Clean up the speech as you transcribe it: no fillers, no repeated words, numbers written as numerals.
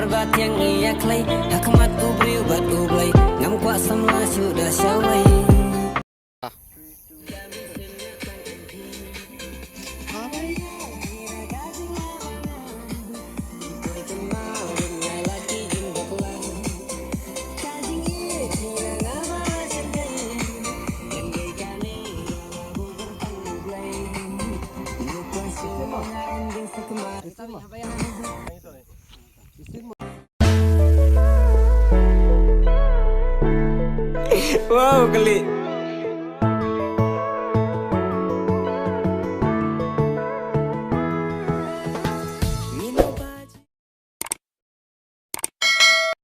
bat yang ia klay hakmat ubri ubat ublay ngam kwa samla sudah syawai. Wow, geli.